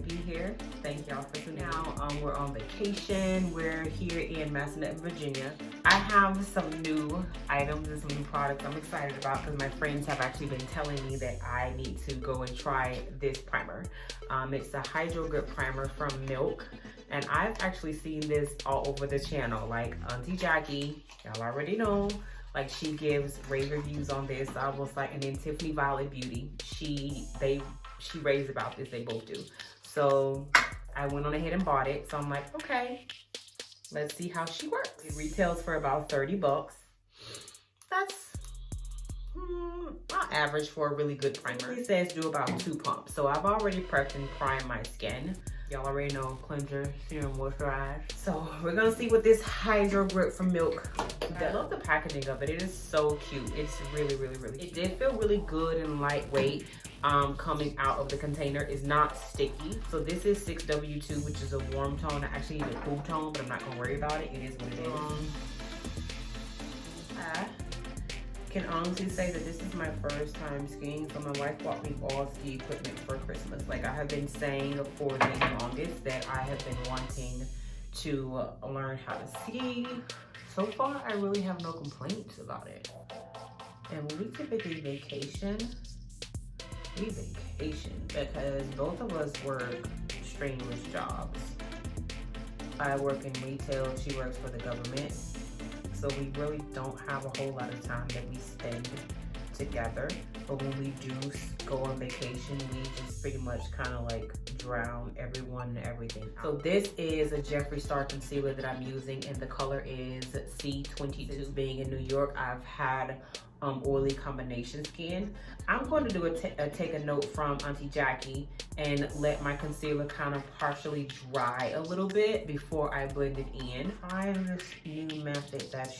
be here. Thank y'all for tuning in. Now, we're on vacation. We're here in Massanet, Virginia. I have some new items and some new products I'm excited about because my friends have actually been telling me that I need to go and try this primer. It's the hydrogrip primer from Milk. And I've actually seen this all over the channel. Like Auntie Jackie, y'all already know. Like she gives rave reviews on this. I was like, and then Tiffany Violet Beauty, she raves about this. They both do. So I went on ahead and bought it. So I'm like, okay, let's see how she works. It retails for about 30 bucks. That's not average for a really good primer. It says do about 2 pumps. So I've already prepped and primed my skin. Y'all already know, cleanser, serum, moisturize. So we're gonna see what this Hydro Grip from Milk. I love the packaging of it. It is so cute. It's really, really, really cute. It did feel really good and lightweight coming out of the container. It's not sticky. So this is 6W2, which is a warm tone. I actually need a cool tone, but I'm not gonna worry about it. It is what it is. I can honestly say that this is my first time skiing. So my wife bought me all ski equipment for Christmas. Like I have been saying for the longest that I have been wanting to learn how to ski. So far, I really have no complaints about it. And when we typically vacation, we vacation because both of us work strenuous jobs. I work in retail, she works for the government. So we really don't have a whole lot of time that we spend together. But when we do go on vacation, we just pretty much kind of like drown everyone and everything out. So this is a Jeffree Star concealer that I'm using, and the color is C22. Being in New York, I've had oily combination skin. I'm going to do take a note from Auntie Jackie and let my concealer kind of partially dry a little bit before I blend it in. Try this new method that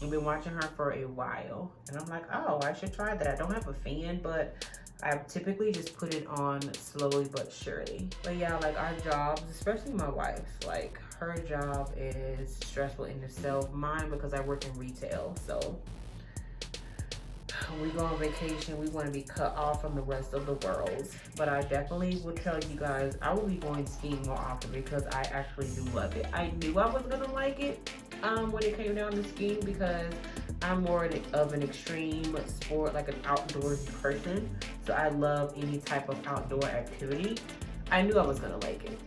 I've been watching her for a while, and I'm like, oh, I should try that. I don't have a fan, but I typically just put it on slowly but surely. But yeah, like our jobs, especially my wife's, like her job is stressful in itself. Mine, because I work in retail, so when we go on vacation, we want to be cut off from the rest of the world. But I definitely will tell you guys, I will be going skiing more often because I actually do love it. I knew I was gonna like it when it came down to skiing because I'm more of an extreme sport, like an outdoors person. So I love any type of outdoor activity. I knew I was gonna like it.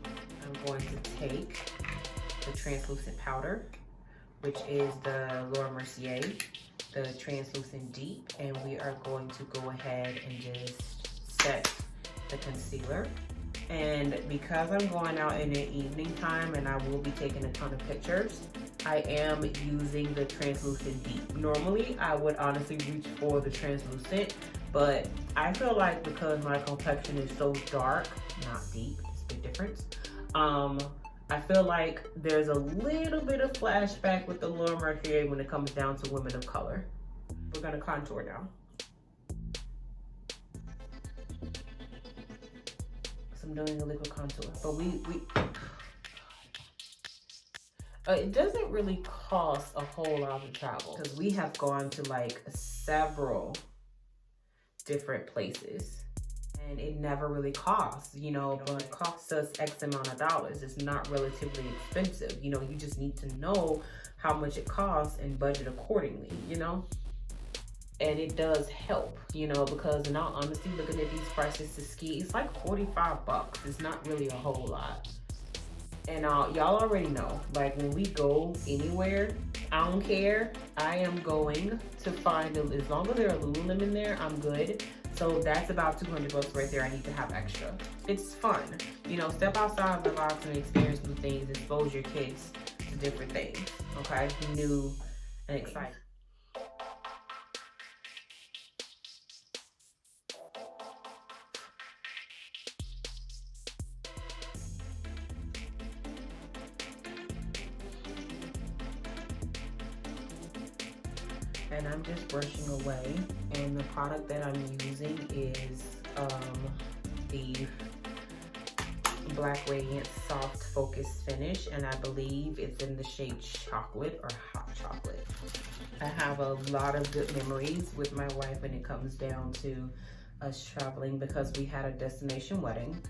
I'm going to take the translucent powder, which is the Laura Mercier, the translucent deep, and we are going to go ahead and just set the concealer. And because I'm going out in the evening time and I will be taking a ton of pictures, I am using the translucent deep. Normally I would honestly reach for the translucent, but I feel like because my complexion is so dark, not deep, it's a big difference, I feel like there's a little bit of flashback with the Laura Mercier when it comes down to women of color. We're gonna contour now. So I'm doing a liquid contour, but it doesn't really cost a whole lot of travel because we have gone to like several different places. And it never really costs, you know, but it costs us X amount of dollars. It's not relatively expensive. You know, you just need to know how much it costs and budget accordingly, you know? And it does help, you know, because in all honesty, looking at these prices to ski, it's like 45 bucks. It's not really a whole lot. And y'all already know, like when we go anywhere, I don't care. I am going to find, as long as there's Lululemon in there, I'm good. So that's about 200 bucks right there. I need to have extra. It's fun. You know, step outside of the box and experience new things. Expose your kids to different things. Okay? New and exciting. And I'm just brushing away, and the product that I'm using is the Black Radiance Soft Focus Finish, and I believe it's in the shade Chocolate or Hot Chocolate. I have a lot of good memories with my wife when it comes down to us traveling because we had a destination wedding.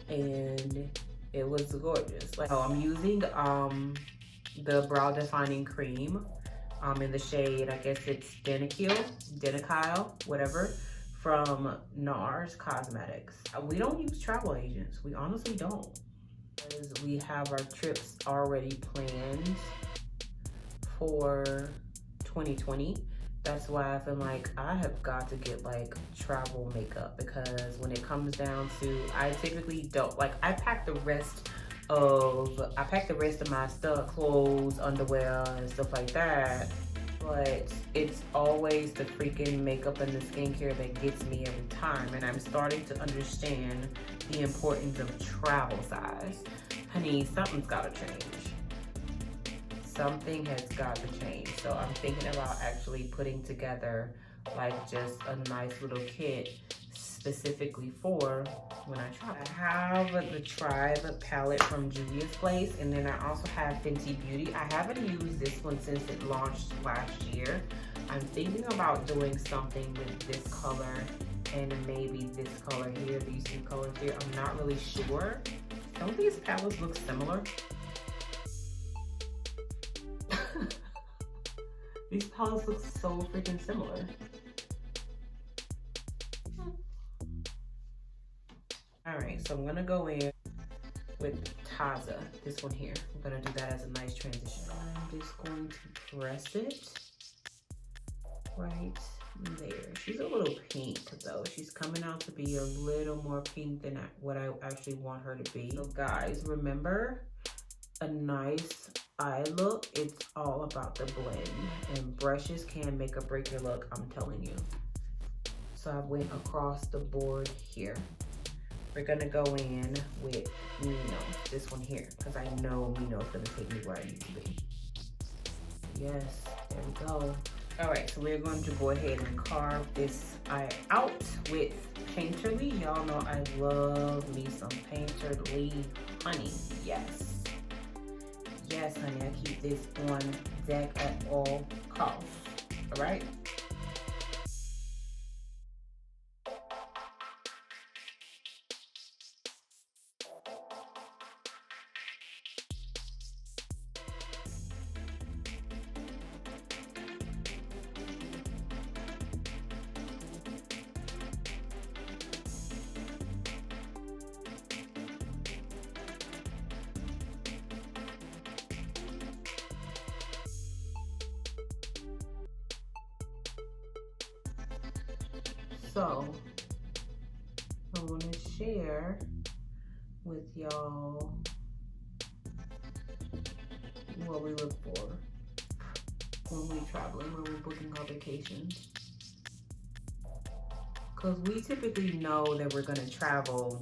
and it was gorgeous. Like, oh, I'm using the brow defining cream in the shade, I guess it's Danikil, whatever, from NARS Cosmetics. We don't use travel agents. We honestly don't. Because we have our trips already planned for 2020. That's why I feel like I have got to get like travel makeup, because when it comes down to, I typically don't, like, I pack the rest of my stuff, clothes, underwear, and stuff like that. But it's always the freaking makeup and the skincare that gets me every time. And I'm starting to understand the importance of travel size. Honey, something's gotta change. Something has got to change. So I'm thinking about actually putting together like just a nice little kit specifically for when I travel. I have the Tribe palette from Juvia's Place, and then I also have Fenty Beauty. I haven't used this one since it launched last year. I'm thinking about doing something with this color and maybe this color here, these two colors here. I'm not really sure. Don't these palettes look similar? These palettes look so freaking similar. All right, so I'm gonna go in with Taza, this one here. I'm gonna do that as a nice transition. I'm just going to press it right there. She's a little pink though. She's coming out to be a little more pink than what I actually want her to be. So guys, remember, a nice eye look, it's all about the blend, and brushes can make or break your look, I'm telling you. So I went across the board here. We're gonna go in with Mino, this one here, because I know Mino's gonna take me where I need to be. Yes, there we go. All right, so we're going to go ahead and carve this eye out with Painterly. Y'all know I love me some Painterly, honey. Yes. Yes, honey, I keep this on deck at all costs, all right? So, I want to share with y'all what we look for when we traveling, when we're booking our vacations. Because we typically know that we're going to travel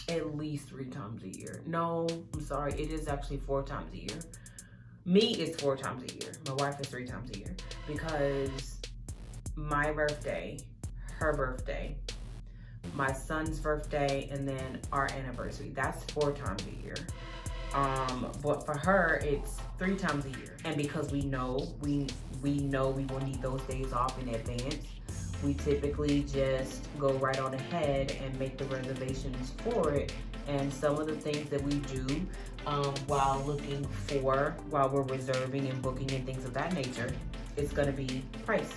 at least 3 times a year. No, I'm sorry, it is actually 4 times a year. Me, it's 4 times a year. My wife is 3 times a year. Because my birthday, her birthday, my son's birthday, and then our anniversary. That's 4 times a year. But for her, it's 3 times a year. And because we know we will need those days off in advance, we typically just go right on ahead and make the reservations for it. And some of the things that we do while we're reserving and booking and things of that nature, it's gonna be price.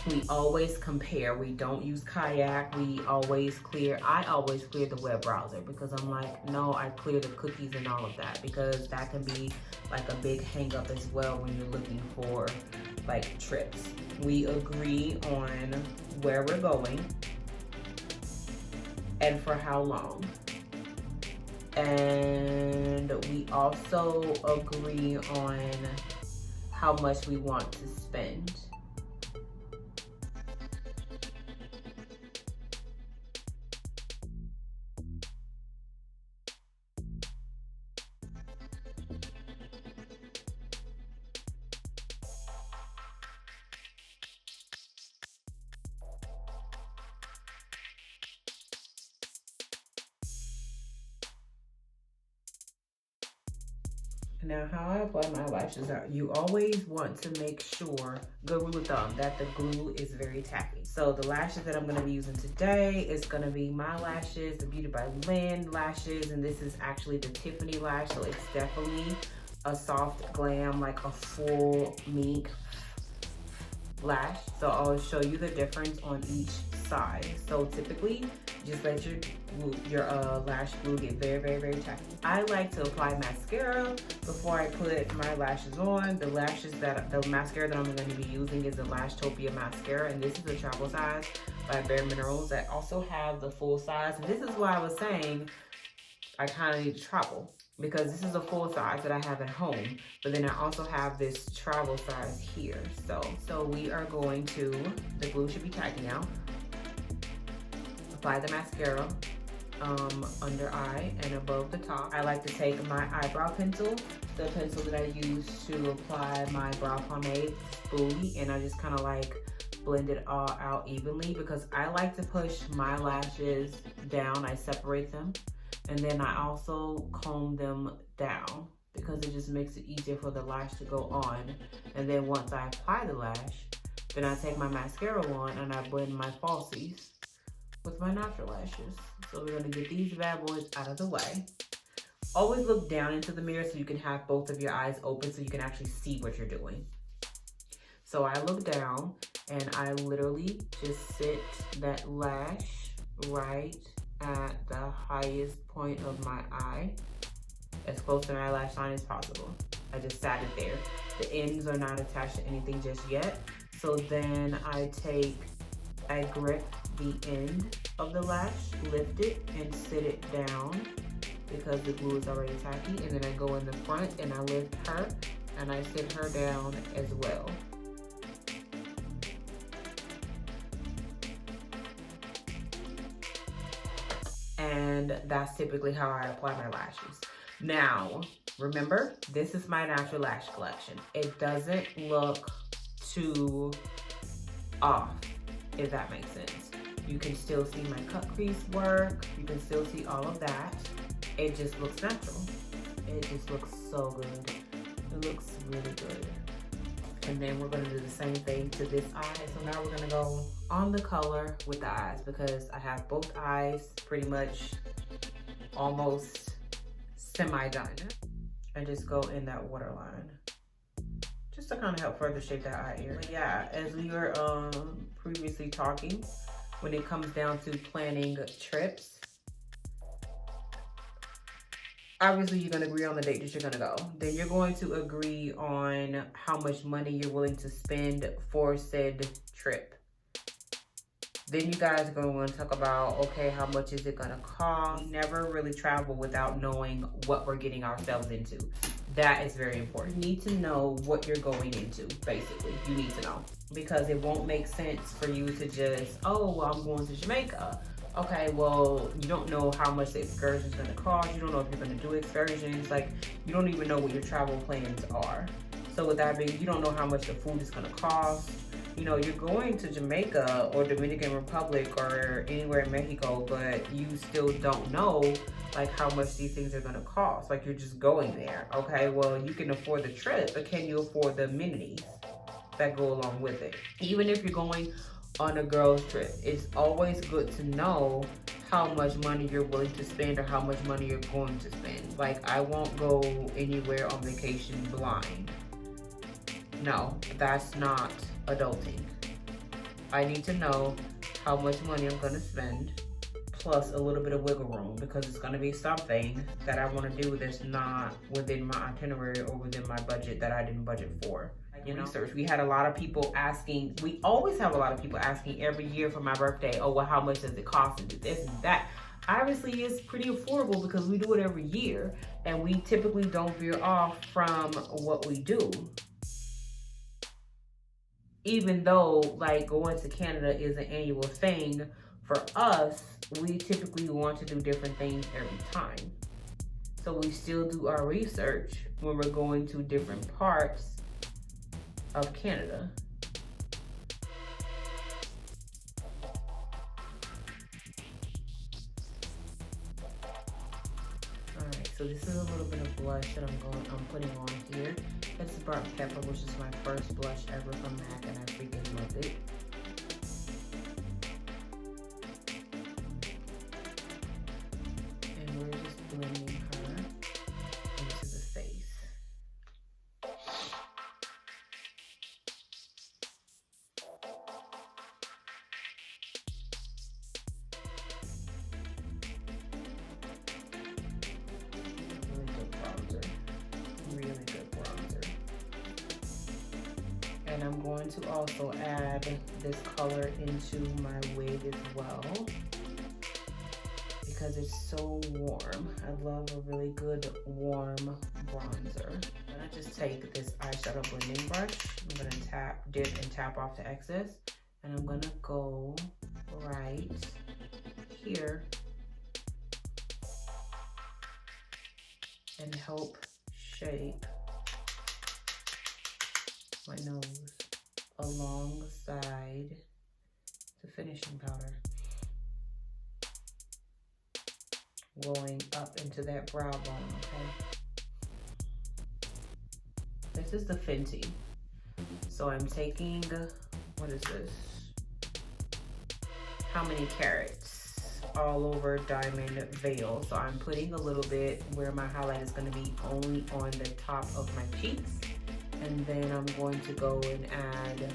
We always compare. We don't use Kayak. I always clear the web browser, because I'm like, no, I clear the cookies and all of that, because that can be like a big hang up as well when you're looking for like trips. We agree on where we're going and for how long. And we also agree on how much we want to spend. Now, how I apply my lashes out, you always want to make sure, good rule of thumb, that the glue is very tacky. So the lashes that I'm going to be using today is going to be my lashes, the Beauty by Lynn lashes, and this is actually the Tiffany lash, so it's definitely a soft glam, like a full mink lash. So I'll show you the difference on each side. So typically, just let your lash glue get very, very, very tacky. I like to apply mascara before I put my lashes on. The mascara that I'm going to be using is the Lashtopia mascara, and this is a travel size by Bare Minerals. I also have the full size, and this is why I was saying I kind of need to travel, because this is a full size that I have at home, but then I also have this travel size here. So we are going to, the glue should be tacky now. Apply the mascara under eye and above the top. I like to take my eyebrow pencil, the pencil that I use to apply my brow pomade, Bobbi, and I just kind of like blend it all out evenly, because I like to push my lashes down. I separate them, and then I also comb them down, because it just makes it easier for the lash to go on. And then once I apply the lash, then I take my mascara on and I blend my falsies with my natural lashes. So we're gonna get these bad boys out of the way. Always look down into the mirror so you can have both of your eyes open so you can actually see what you're doing. So I look down and I literally just sit that lash right at the highest point of my eye, as close to my lash line as possible. I just sat it there. The ends are not attached to anything just yet. So then I grip the end of the lash, lift it, and sit it down, because the glue is already tacky. And then I go in the front and I lift her and I sit her down as well. And that's typically how I apply my lashes. Now, remember, this is my natural lash collection. It doesn't look too off, if that makes sense. You can still see my cut crease work. You can still see all of that. It just looks natural. It just looks so good. It looks really good. And then we're gonna do the same thing to this eye. So now we're gonna go on the color with the eyes, because I have both eyes pretty much almost semi-done. And just go in that waterline, just to kind of help further shape that eye area. But yeah, as we were previously talking, when it comes down to planning trips, obviously you're gonna agree on the date that you're gonna go. Then you're going to agree on how much money you're willing to spend for said trip. Then you guys are gonna wanna talk about, okay, how much is it gonna cost? We never really travel without knowing what we're getting ourselves into. That is very important. You need to know what you're going into, basically. You need to know. Because it won't make sense for you to just, oh, well, I'm going to Jamaica. Okay, well, you don't know how much the excursion is gonna cost. You don't know if you're gonna do excursions. Like, you don't even know what your travel plans are. So with that being, you don't know how much the food is gonna cost. You know, you're going to Jamaica or Dominican Republic or anywhere in Mexico, but you still don't know like how much these things are gonna cost. Like, you're just going there. Okay, well, you can afford the trip, but can you afford the amenities that go along with it? Even if you're going on a girl's trip, it's always good to know how much money you're willing to spend or how much money you're going to spend. Like, I won't go anywhere on vacation blind. No, that's not adulting. I need to know how much money I'm gonna spend, plus a little bit of wiggle room, because it's gonna be something that I wanna do that's not within my itinerary or within my budget that I didn't budget for. You know, research. We had a lot of people asking, we always have a lot of people asking every year for my birthday, oh, well, how much does it cost to do this and that? Obviously, it's pretty affordable because we do it every year, and we typically don't veer off from what we do. Even though, like, going to Canada is an annual thing, for us, we typically want to do different things every time. So we still do our research when we're going to different parts of Canada. Alright, So this is a little bit of blush that I'm putting on here. It's Burnt Pepper, which is my first blush ever from MAC, and I freaking loved it. And we're just blending her into the face. Really good bronzer. And I'm going to also add this color into my wig as well because it's so warm. I love a really good warm bronzer. I'm gonna just take this eyeshadow blending brush. I'm gonna dip and tap off the excess, and I'm gonna go right here and help shape my nose alongside the finishing powder, going up into that brow bone, okay? This is the Fenty. So I'm taking, what is this? How Many Carats all over Diamond Veil. So I'm putting a little bit where my highlight is going to be only on the top of my cheeks. And then I'm going to go and add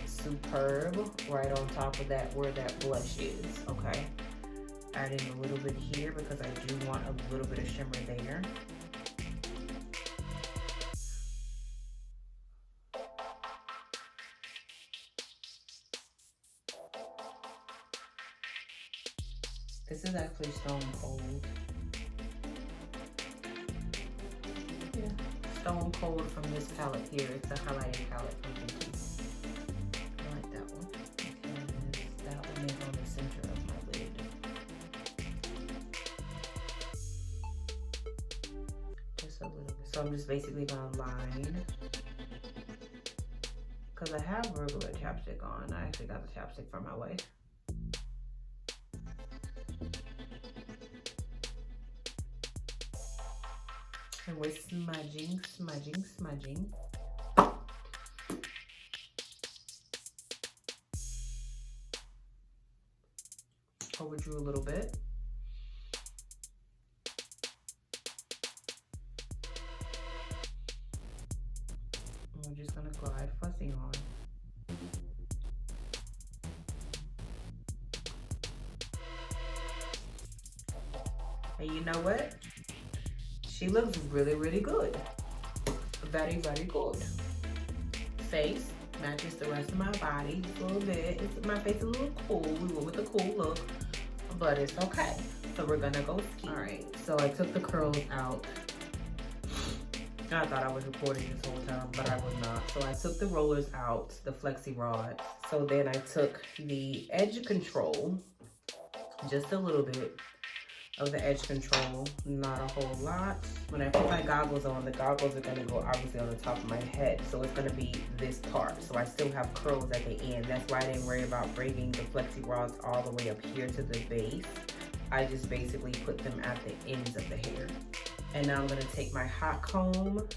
Superb right on top of that where that blush is, okay? Adding a little bit here because I do want a little bit of shimmer there. This is actually Stone Cold. Yeah, Stone Cold from this palette here. It's a highlighting palette from Fenty. I like that one because that one is on the center of my lid. Just a little bit. So I'm just basically gonna line, because I have regular chapstick on. I actually got the chapstick from my wife. And we're smudging, smudging, smudging. Overdrew a little bit. And we're just gonna glide Fussy on. And you know what? She looks really, really good. Very, very good. Face matches the rest of my body just a little bit. My face is a little cool. We went with the cool look, but it's okay. So we're gonna go ski. All right, so I took the curls out. I thought I was recording this whole time, but I was not. So I took the rollers out, the flexi rods. So then I took the edge control, just a little bit of the edge control, not a whole lot. When I put my goggles on, the goggles are gonna go obviously on the top of my head, so it's gonna be this part. So I still have curls at the end. That's why I didn't worry about bringing the flexi rods all the way up here to the base. I just basically put them at the ends of the hair. And now I'm gonna take my hot comb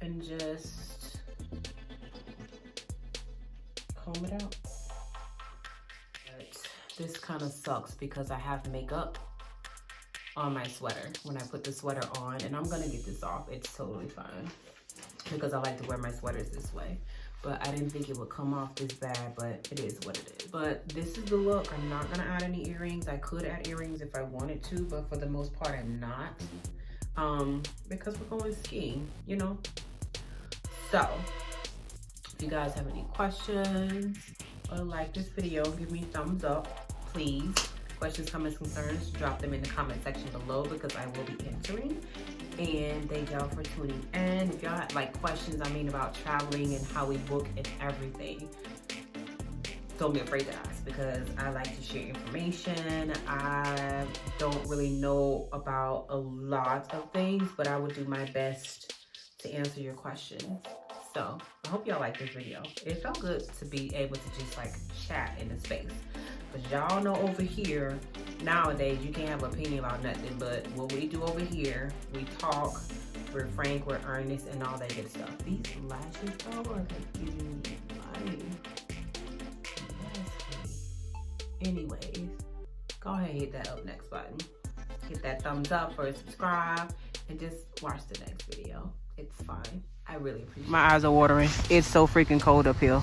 and just comb it out. But this kind of sucks because I have makeup on my sweater when I put the sweater on, and I'm gonna get this off. It's totally fine because I like to wear my sweaters this way. But I didn't think it would come off this bad, but it is what it is. But this is the look. I'm not gonna add any earrings. I could add earrings if I wanted to, but for the most part, I'm not. Because we're going skiing, you know? So, if you guys have any questions or like this video, give me a thumbs up, please. Questions, comments, concerns, drop them in the comment section below because I will be answering. And thank y'all for tuning in. If y'all have like questions, about traveling and how we book and everything, don't be afraid to ask because I like to share information. I don't really know about a lot of things, but I will do my best to answer your questions. So I hope y'all like this video. It felt good to be able to just like chat in the space. Because y'all know over here, nowadays, you can't have an opinion about nothing. But what we do over here, we talk, we're frank, we're earnest, and all that good stuff. These lashes, though, are like giving me life. Yes, anyways, go ahead and hit that up next button. Hit that thumbs up or subscribe, and just watch the next video. It's fine. I really appreciate it. My eyes are watering. It's so freaking cold up here.